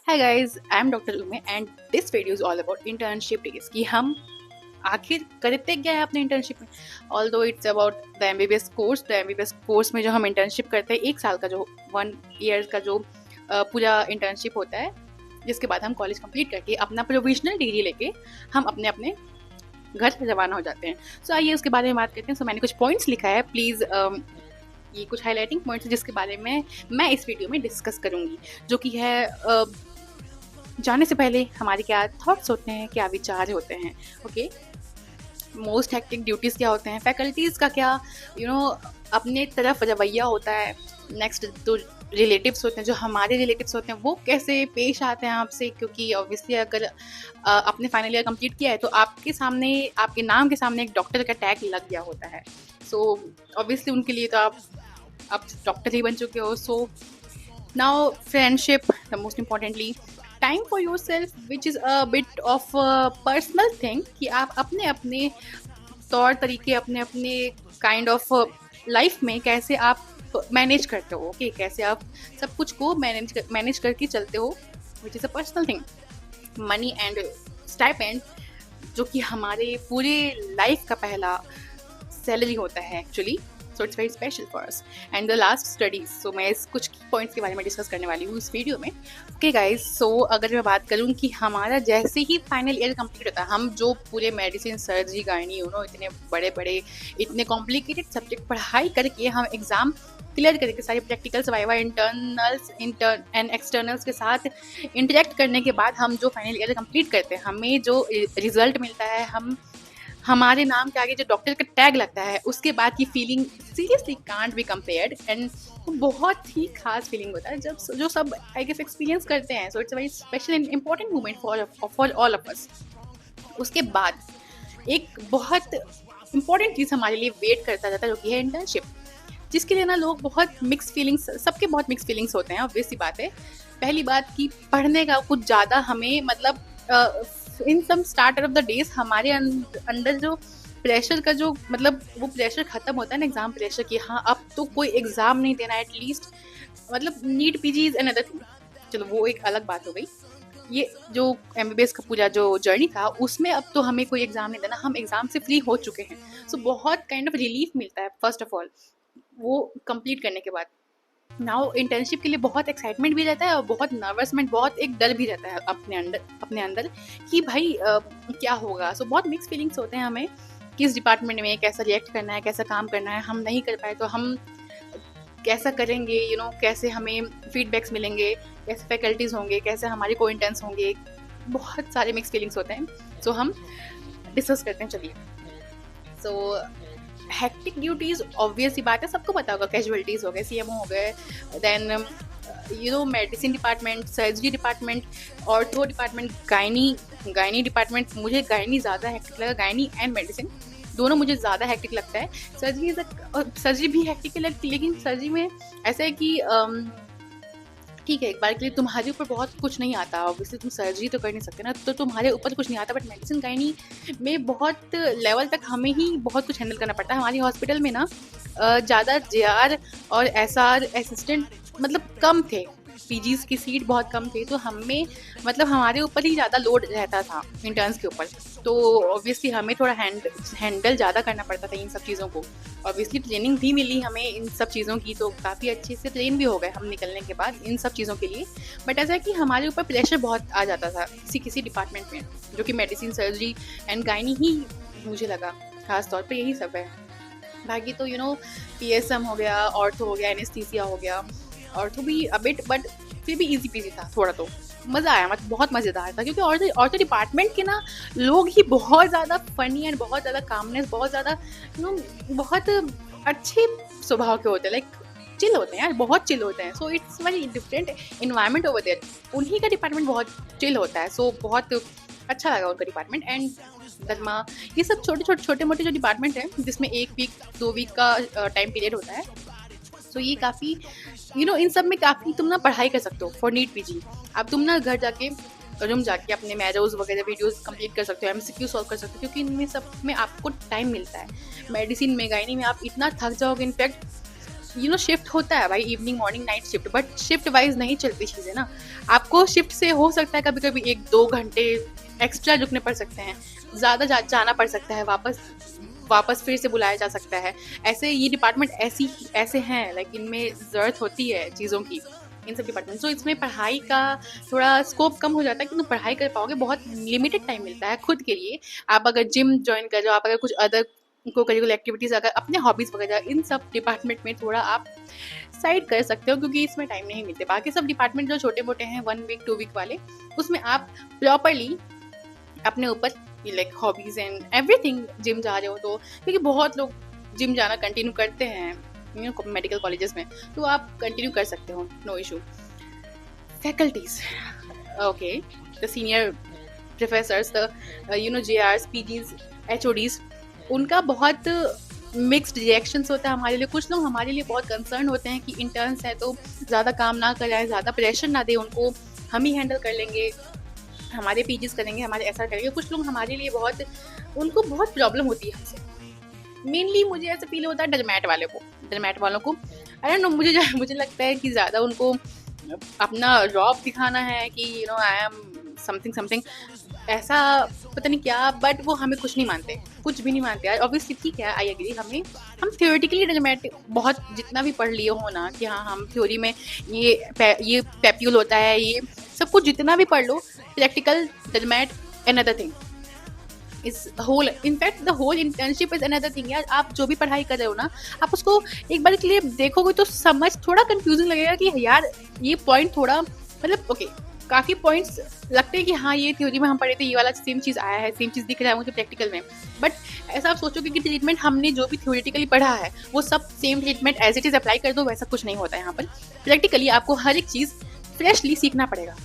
Hi guys, I am Dr. Ume and this video is all about internship days कि हम आखिर करते क्या है अपने इंटर्नशिप में। Although it's about the MBBS course में जो हम इंटर्नशिप करते हैं 1 साल का जो 1 ईयर का जो पूरा इंटर्नशिप होता है, जिसके बाद हम कॉलेज कंप्लीट करके अपना प्रोविजनल डिग्री लेके हम अपने अपने घर रवाना हो जाते हैं। सो आइए उसके बारे में बात करते हैं। सो मैंने कुछ पॉइंट्स लिखा है, प्लीज़ ये कुछ हाईलाइटिंग पॉइंट्स जिसके बारे में मैं इस वीडियो में डिस्कस करूँगी, जो कि है जाने से पहले हमारे क्या थॉट्स होते हैं, क्या विचार होते हैं। ओके, मोस्ट हेक्टिक ड्यूटीज़ क्या होते हैं, फैकल्टीज़ का क्या अपने तरफ रवैया होता है। नेक्स्ट जो रिलेटिव्स होते हैं, जो हमारे रिलेटिव्स होते हैं, वो कैसे पेश आते हैं आपसे, क्योंकि ऑब्वियसली अगर आपने फाइनल ईयर कंप्लीट किया है तो आपके सामने, आपके नाम के सामने एक डॉक्टर का टैग लग गया होता है। सो ऑब्वियसली उनके लिए तो आप डॉक्टर ही बन चुके हो। So now friendship, the most importantly time for your self, which is a bit of personal thing, कि आप अपने अपने तौर तरीके, अपने अपने काइंड ऑफ लाइफ में कैसे आप मैनेज करते हो। ओके, कैसे आप सब कुछ को मैनेज करके चलते हो, which is a personal thing. Money and stipend, जो कि हमारे पूरे लाइफ का पहला सैलरी होता है actually. So it's very special for us. And the last studies. So मैं इस कुछ पॉइंट्स के बारे में डिस्कस करने वाली हूँ इस वीडियो में। ओके गाइज, सो अगर मैं बात करूँ कि हमारा जैसे ही फाइनल ईयर कंप्लीट होता है, हम जो पूरे मेडिसिन, सर्जरी, गायनी, इतने बड़े बड़े, इतने कॉम्प्लिकेटेड सब्जेक्ट पढ़ाई करके हम एग्ज़ाम क्लियर करके सारे practicals, viva, internals and externals के साथ इंटरेक्ट करने के बाद हम जो फाइनल ईयर कंप्लीट करते हैं, हमें जो रिजल्ट मिलता है, हमारे नाम के आगे जो डॉक्टर का टैग लगता है, उसके बाद की feeling seriously can't be compared. And बहुत ही खास फीलिंग होता है जब जो सब आई गेस एक्सपीरियंस करते हैं। So it's very special and important moment for all of us. उसके बाद एक बहुत इम्पॉर्टेंट चीज़ हमारे लिए वेट करता जाता है, जो कि है इंटर्नशिप, जिसके लिए ना लोग बहुत मिक्स फीलिंग्स, सबके बहुत मिक्स फीलिंग्स होते हैं। ऑब्वियस सी बात है। पहली बात कि पढ़ने का कुछ ज़्यादा हमें इन सम स्टार्टर ऑफ द डेज हमारे अंदर जो प्रेशर का जो वो प्रेशर खत्म होता है ना, एग्जाम प्रेशर की। हाँ, अब तो कोई एग्जाम नहीं देना at least, NEET PG is another thing. चलो वो एक अलग बात हो गई। ये जो एमबीबीएस का पूरा जो जर्नी था, उसमें अब तो हमें कोई एग्जाम नहीं देना, हम एग्जाम से फ्री हो चुके हैं। सो बहुत काइंड ऑफ रिलीफ मिलता है फर्स्ट ऑफ ऑल वो कंप्लीट करने के बाद। नाउ इंटर्नशिप के लिए बहुत एक्साइटमेंट भी रहता है और बहुत नर्वसमेंट, बहुत एक डर भी रहता है अपने अंदर कि भाई क्या होगा। सो बहुत मिक्स फीलिंग्स होते हैं हमें, किस डिपार्टमेंट में कैसा रिएक्ट करना है, कैसा काम करना है। हम नहीं कर पाए तो हम कैसा करेंगे, कैसे हमें फीडबैक्स मिलेंगे, कैसे फैकल्टीज़ होंगे, कैसे हमारे को इंटर्न्स होंगे। बहुत सारे मिक्स फीलिंग्स होते हैं। सो हम डिस्कस करते हैं, चलिए। सो हेक्टिक ड्यूटीज़, ऑब्वियस ही बात है, सबको पता होगा। कैजुअलिटीज़ हो गए, सीएमओ हो गए, then medicine department, surgery department, ortho department, gynae department. मुझे गायनी ज़्यादा हेक्टिक लगा, गायनी एंड मेडिसिन दोनों मुझे ज़्यादा हेक्टिक लगता है। सर्जरी भी हेक्टिक लगती है, लेकिन सर्जरी में ऐसा है कि ठीक है, एक बार के लिए तुम्हारे ऊपर बहुत कुछ नहीं आता, ऑब्वियसली तुम सर्जरी तो कर नहीं सकते ना, तो तुम्हारे ऊपर कुछ नहीं आता। बट मेडिसिन गायनी में बहुत लेवल तक हमें ही बहुत कुछ हैंडल करना पड़ता है। हमारी हॉस्पिटल में ना ज़्यादा जेआर और एसआर असिस्टेंट कम थे, पीजीज की सीट बहुत कम थी, तो हमें हमारे ऊपर ही ज़्यादा लोड रहता था इंटर्न्स के ऊपर। तो ऑब्वियसली हमें थोड़ा हैंडल ज़्यादा करना पड़ता था इन सब चीज़ों को। ऑब्वियसली ट्रेनिंग भी मिली हमें इन सब चीज़ों की, तो काफ़ी अच्छे से ट्रेन भी हो गए हम निकलने के बाद इन सब चीज़ों के लिए। बट ऐसा है कि हमारे ऊपर प्रेशर बहुत आ जाता था किसी डिपार्टमेंट में, जो कि मेडिसिन, सर्जरी एंड गायनी ही मुझे लगा खास तौर पे यही सब है। बाकी तो पीएसएम हो गया, ऑर्थो हो गया, एनेस्थीसिया हो गया। ऑर्थो भी अबिट, बट फिर भी इजी पीजी था थोड़ा। तो मज़ा आया, बहुत मज़ेदार था, क्योंकि ऑर्थो डिपार्टमेंट के ना लोग ही बहुत ज़्यादा फनी एंड बहुत ज़्यादा कामनेस, बहुत ज़्यादा बहुत अच्छे स्वभाव के होते हैं, लाइक चिल होते हैं यार, बहुत चिल होते हैं। So it's very different environment over there. उन्हीं का डिपार्टमेंट बहुत चिल होता है। सो बहुत अच्छा लगा उनका डिपार्टमेंट। एंड दरमा, ये सब छोटे मोटे जो डिपार्टमेंट हैं, जिसमें 1 वीक 2 वीक का टाइम पीरियड होता है। सो ये काफ़ी इन सब में काफ़ी तुम ना पढ़ाई कर सकते हो फॉर नीट पीजी। अब तुम ना घर जाके, रूम जाके अपने मैरोज वगैरह वीडियोस कंप्लीट कर सकते हो, एमसीक्यू सॉल्व कर सकते हो, क्योंकि इनमें सब में आपको टाइम मिलता है। मेडिसिन में, गायनी में आप इतना थक जाओगे, इनफैक्ट शिफ्ट होता है भाई, evening morning night shift, but shift wise नहीं चलती चीज़ें ना। आपको शिफ्ट से हो सकता है कभी कभी 1-2 घंटे एक्स्ट्रा रुकने पड़ सकते हैं, ज़्यादा जाना पड़ सकता है, वापस फिर से बुलाया जा सकता है। ऐसे ये डिपार्टमेंट ऐसे हैं, लाइक इनमें ज़रूरत होती है चीज़ों की, इन सब डिपार्टमेंट। सो इसमें पढ़ाई का थोड़ा स्कोप कम हो जाता है कि तुम पढ़ाई कर पाओगे, बहुत लिमिटेड टाइम मिलता है खुद के लिए। आप अगर जिम ज्वाइन कर जाओ, आप अगर कुछ अदर को करिकुलर एक्टिविटीज़, अगर अपने हॉबीज़ वगैरह, इन सब डिपार्टमेंट में थोड़ा आप साइड कर सकते हो, क्योंकि इसमें टाइम नहीं मिलते। बाकी सब डिपार्टमेंट जो छोटे मोटे हैं 1 वीक 2 वीक वाले, उसमें आप प्रॉपरली अपने ऊपर like hobbies and everything, gym जा रहे हो तो, क्योंकि बहुत लोग जिम जाना कंटिन्यू करते हैं मेडिकल कॉलेजेस में, तो आप कंटिन्यू कर सकते हो, no issue. Faculties, okay, the senior professors, the JRs, PGs, HODs, उनका बहुत मिक्स्ड रिएक्शंस होता है हमारे लिए। कुछ लोग हमारे लिए बहुत कंसर्न होते हैं कि इंटर्न्स हैं तो ज़्यादा काम ना कराएं, ज़्यादा प्रेशर ना दें उनको, हम ही हैंडल कर लेंगे, हमारे पीजीज करेंगे, हमारे ऐसा करेंगे। कुछ लोग हमारे लिए उनको बहुत प्रॉब्लम होती है हमसे। मेनली मुझे ऐसा फील होता है डरमैट वालों को आई डोंट नो, मुझे लगता है कि ज़्यादा उनको अपना रॉब दिखाना है कि आई एम समथिंग ऐसा, पता नहीं क्या, बट वो हमें कुछ नहीं मानते, कुछ भी नहीं मानते यार। ऑब्वियसली ठीक है, आई एग्री, हम थियोरेटिकली डरमैट बहुत जितना भी पढ़ लिए हो ना, कि हाँ हम थ्योरी में ये पेप्यूल होता है, ये सब कुछ जितना भी पढ़ लो, प्रैक्टिकल डरमैट another thing is whole, in fact the whole internship is another thing यार। आप जो भी पढ़ाई कर रहे हो ना, आप उसको एक बार के लिए देखोगे तो समझ थोड़ा कंफ्यूजिंग लगेगा कि यार ये पॉइंट थोड़ा, मतलब ओके, काफ़ी पॉइंट्स लगते हैं कि हाँ ये थ्योरी में हम पढ़े थे, ये वाला सेम चीज़ आया है, सेम चीज़ दिख रहा है मुझे प्रैक्टिकल में। बट ऐसा आप सोचोगे कि ट्रीटमेंट हमने जो भी थ्योरेटिकली पढ़ा है वो सब same treatment as it is apply कर दो, वैसा कुछ नहीं होता है यहाँ पर। प्रैक्टिकली आपको हर एक चीज़ फ्रेशली सीखना पड़ेगा,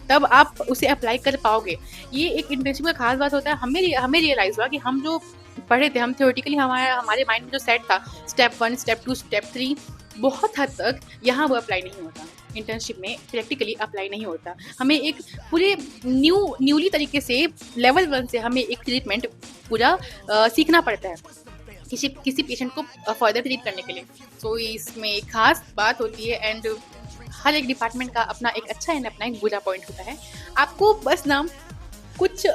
तब आप उसे अप्लाई कर पाओगे। ये एक इंटर्नशिप का खास बात होता है। हमें रियलाइज़ हुआ कि हम जो पढ़े थे, हम थ्योरेटिकली हमारे माइंड में जो सेट था, स्टेप 1 स्टेप 2 स्टेप 3, बहुत हद तक यहाँ वो अप्लाई नहीं होता, इंटर्नशिप में प्रैक्टिकली अप्लाई नहीं होता। हमें एक पूरे न्यूली तरीके से लेवल 1 से हमें एक ट्रीटमेंट पूरा सीखना पड़ता है किसी पेशेंट को फर्दर ट्रीट करने के लिए। सो इसमें एक खास बात होती है, एंड हर एक डिपार्टमेंट का अपना एक अच्छा एंड अपना एक बुरा पॉइंट होता है। आपको बस ना कुछ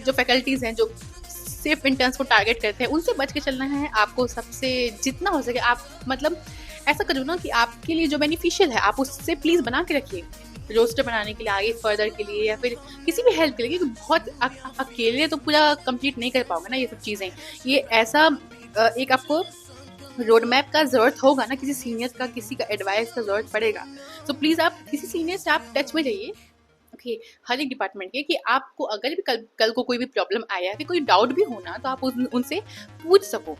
जो फैकल्टीज़ हैं जो सिर्फ इंटर्न्स को टारगेट करते हैं, उनसे बच के चलना है आपको। सबसे जितना हो सके आप मतलब ऐसा करो ना कि आपके लिए जो बेनिफिशियल है आप उससे प्लीज़ बना के रखिए, रोस्टर बनाने के लिए, आगे फर्दर के लिए, या फिर किसी भी हेल्प के लिए, क्योंकि बहुत अकेले तो पूरा कंप्लीट नहीं कर पाओगे ना ये सब चीज़ें। ये ऐसा एक आपको रोड मैप का ज़रूरत होगा ना, किसी सीनियर का, किसी का एडवाइस का ज़रूरत पड़ेगा। तो प्लीज़ आप किसी सीनियर से आप टच में जाइए, ओके, हर एक डिपार्टमेंट के, कि आपको अगर भी कल को कोई भी प्रॉब्लम आया, फिर कोई डाउट भी होना, तो आप उनसे पूछ सको।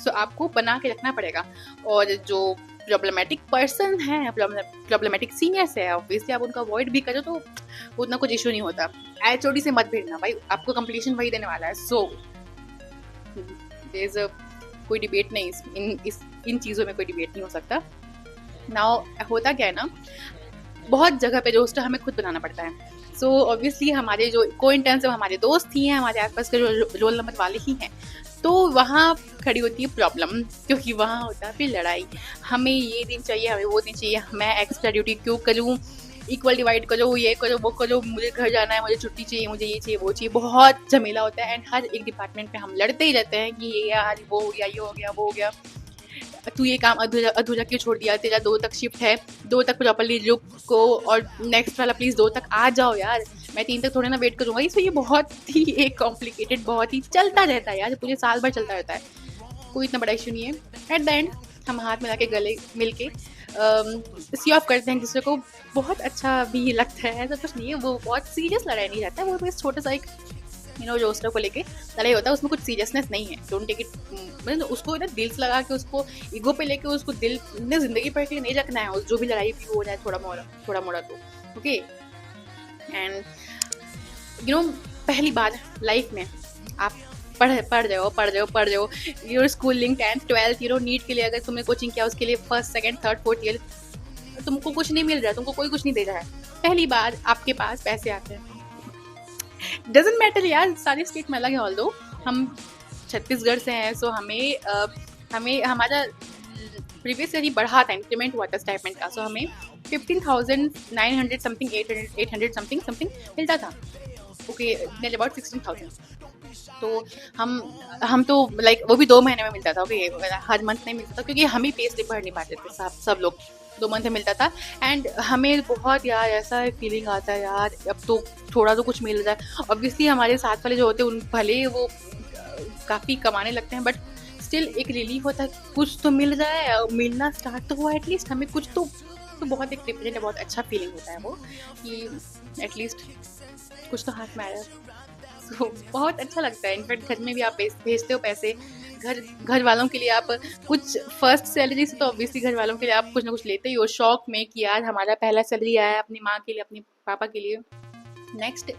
सो आपको बना के रखना पड़ेगा। और जो प्रॉब्लमेटिक पर्सन है, प्रॉब्लमेटिक सीनियर्स है, ऑब्वियसली आप उनका अवॉइड भी करो तो उतना कुछ इशू नहीं होता। HOD से मत भिड़ना भाई, आपको कंप्लीशन वही देने वाला है। सो कोई डिबेट नहीं, इन चीज़ों में कोई डिबेट नहीं हो सकता। नाउ होता क्या है ना, बहुत जगह पे रोस्टर हमें खुद बनाना पड़ता है। सो ऑब्वियसली हमारे जो को इंटर्न्स है हमारे दोस्त ही हैं, हमारे आसपास के रोल नंबर वाले ही हैं, तो वहाँ खड़ी होती है प्रॉब्लम, क्योंकि वहाँ होता है फिर लड़ाई। हमें ये दिन चाहिए, हमें वो दिन चाहिए, मैं एक्स्ट्रा ड्यूटी क्यों करूँ, इक्वल डिवाइड करो, ये करो वो करो, मुझे घर जाना है, मुझे छुट्टी चाहिए, मुझे ये चाहिए वो चाहिए, बहुत झमेला होता है। एंड हर एक डिपार्टमेंट में हम लड़ते ही रहते हैं कि ये यार वो हो गया, ये हो गया, वो हो गया, तू ये काम अधूरा क्यों छोड़ दिया, तेरा 2 तक शिफ्ट है, 2 तक प्रॉपरली रुक को, और नेक्स्ट वाला प्लीज़ 2 तक आ जाओ यार, मैं 3 तक थोड़े ना वेट करूँगा। इसमें ये बहुत ही एक कॉम्प्लिकेटेड, बहुत ही चलता रहता है यार, पूरे साल भर चलता रहता है, कोई इतना बड़ा इशू नहीं है। एट द एंड हम हाथ मिला के गले मिल के सी ऑफ करते हैं दूसरे को, बहुत अच्छा भी लगता है। ऐसा कुछ नहीं है, वो बहुत सीरियस लड़ाई नहीं रहता है, वो बस छोटा सा एक रोस्टर को लेके लड़ाई होता है, उसमें कुछ सीरियसनेस नहीं है। डोंट टेक इट, मतलब उसको इधर दिल से लगा के, उसको ईगो पे लेके, उसको दिल में ज़िंदगी भर के नहीं रखना है। जो भी लड़ाई भी हो जाए थोड़ा मोड़ा तो ओके। एंड पहली बार लाइफ में आप पढ़ रहे हो, your schooling 10th 12th, NEET के लिए अगर तुमने कोचिंग किया, उसके लिए 1st 2nd 3rd 4th year तुमको कुछ नहीं मिल रहा है, तुमको कोई कुछ नहीं दे रहा है, पहली बार आपके पास पैसे आते हैं। डजेंट मैटर यार, सारे स्टेट में अलग है, ऑल्दो हम छत्तीसगढ़ से हैं, सो हमें हमारा प्रीवियस ईयर ही बढ़ा था, इंक्रीमेंट हुआ था स्टाइपेंड का, सो हमें 15,900 समथिंग 800 समथिंग मिलता था। Okay, near about 16,000। तो हम तो लाइक वो भी 2 महीने में मिलता था। ओके, हर मंथ नहीं मिलता था क्योंकि हम ही पे स्लिप भर नहीं पाते थे, सब लोग 2 मंथ में मिलता था। एंड हमें बहुत यार ऐसा फीलिंग आता है यार अब तो थोड़ा तो कुछ मिल जाए। ऑब्वियसली हमारे साथ वाले जो होते हैं उन भले वो काफ़ी कमाने लगते हैं, बट स्टिल एक रिलीफ होता है कुछ तो मिल जाए, मिलना स्टार्ट तो हुआ एटलीस्ट हमें कुछ तो बहुत एक डिफरेंट है, बहुत अच्छा फीलिंग होता है वो कि एटलीस्ट कुछ तो हाथ में आया। तो बहुत अच्छा लगता है। इनफैक्ट घर में भी आप भेजते हो पैसे, घर वालों के लिए आप कुछ फर्स्ट सैलरी से तो ऑब्वियसली घर वालों के लिए आप कुछ ना कुछ लेते ही हो, शौक में कि यार हमारा पहला सैलरी आया है, अपनी माँ के लिए, अपने पापा के लिए। नेक्स्ट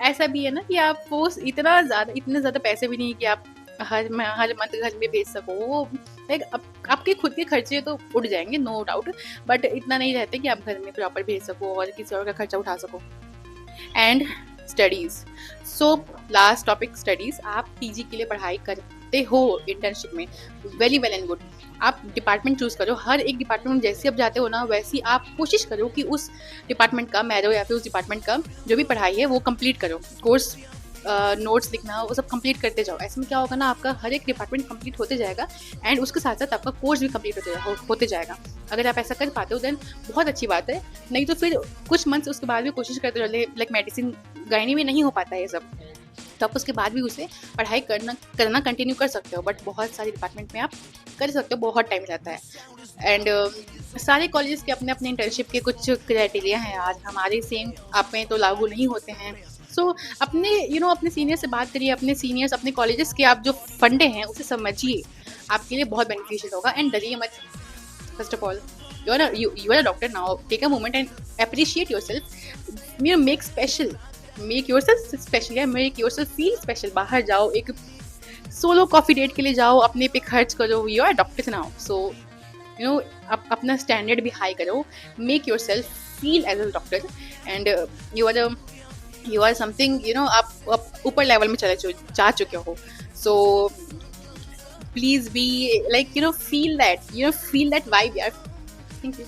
ऐसा भी है ना कि आप वो इतने ज़्यादा पैसे भी नहीं कि आप हर मंथ घर में भेज सको। वो लाइक आपके खुद के खर्चे तो उठ जाएंगे नो डाउट, बट इतना नहीं रहते कि आप घर में प्रॉपर भेज सको और किसी और का खर्चा उठा सको। And studies, so last topic studies. आप पीजी के लिए पढ़ाई करते हो इंटर्नशिप में, वेरी वेल एंड गुड। आप डिपार्टमेंट चूज़ करो, हर एक डिपार्टमेंट में जैसे आप जाते हो ना वैसे ही आप कोशिश करो कि उस डिपार्टमेंट का मैरो या फिर उस डिपार्टमेंट का जो भी पढ़ाई है वो कंप्लीट करो। कोर्स नोट्स लिखना वो सब कंप्लीट करते जाओ। ऐसे में क्या होगा ना, आपका हर एक डिपार्टमेंट कंप्लीट होते जाएगा एंड उसके साथ साथ आपका कोर्स भी कंप्लीट होते जाएगा। अगर आप ऐसा कर पाते हो देन बहुत अच्छी बात है, नहीं तो फिर कुछ मंथ्स उसके बाद भी कोशिश करते रहो। लाइक मेडिसिन गायनी में नहीं हो पाता है ये सब, तो आप उसके बाद भी उसे पढ़ाई करना कंटिन्यू कर सकते हो, बट बहुत सारे डिपार्टमेंट में आप कर सकते हो, बहुत टाइम जाता है। एंड सारे कॉलेजेस के अपने अपने इंटर्नशिप के कुछ क्राइटेरिया हैं यार, हमारे सेम आप में तो लागू नहीं होते हैं। सो अपने अपने सीनियर से बात करिए, अपने सीनियर्स अपने कॉलेजेस के आप जो फंडे हैं उसे समझिए, आपके लिए बहुत बेनिफिशियल होगा। एंड डरिए मत। First of all you are a doctor now, take a moment and appreciate yourself, make yourself special या make yourself feel special। बाहर जाओ, एक सोलो कॉफ़ी डेट के लिए जाओ, अपने पे खर्च करो, you are doctor now, so आप अपना स्टैंडर्ड भी हाई करो, make yourself feel as a doctor. And you are something आप ऊपर लेवल में जा चुके हो। So please be like feel that vibe यार। Thank you.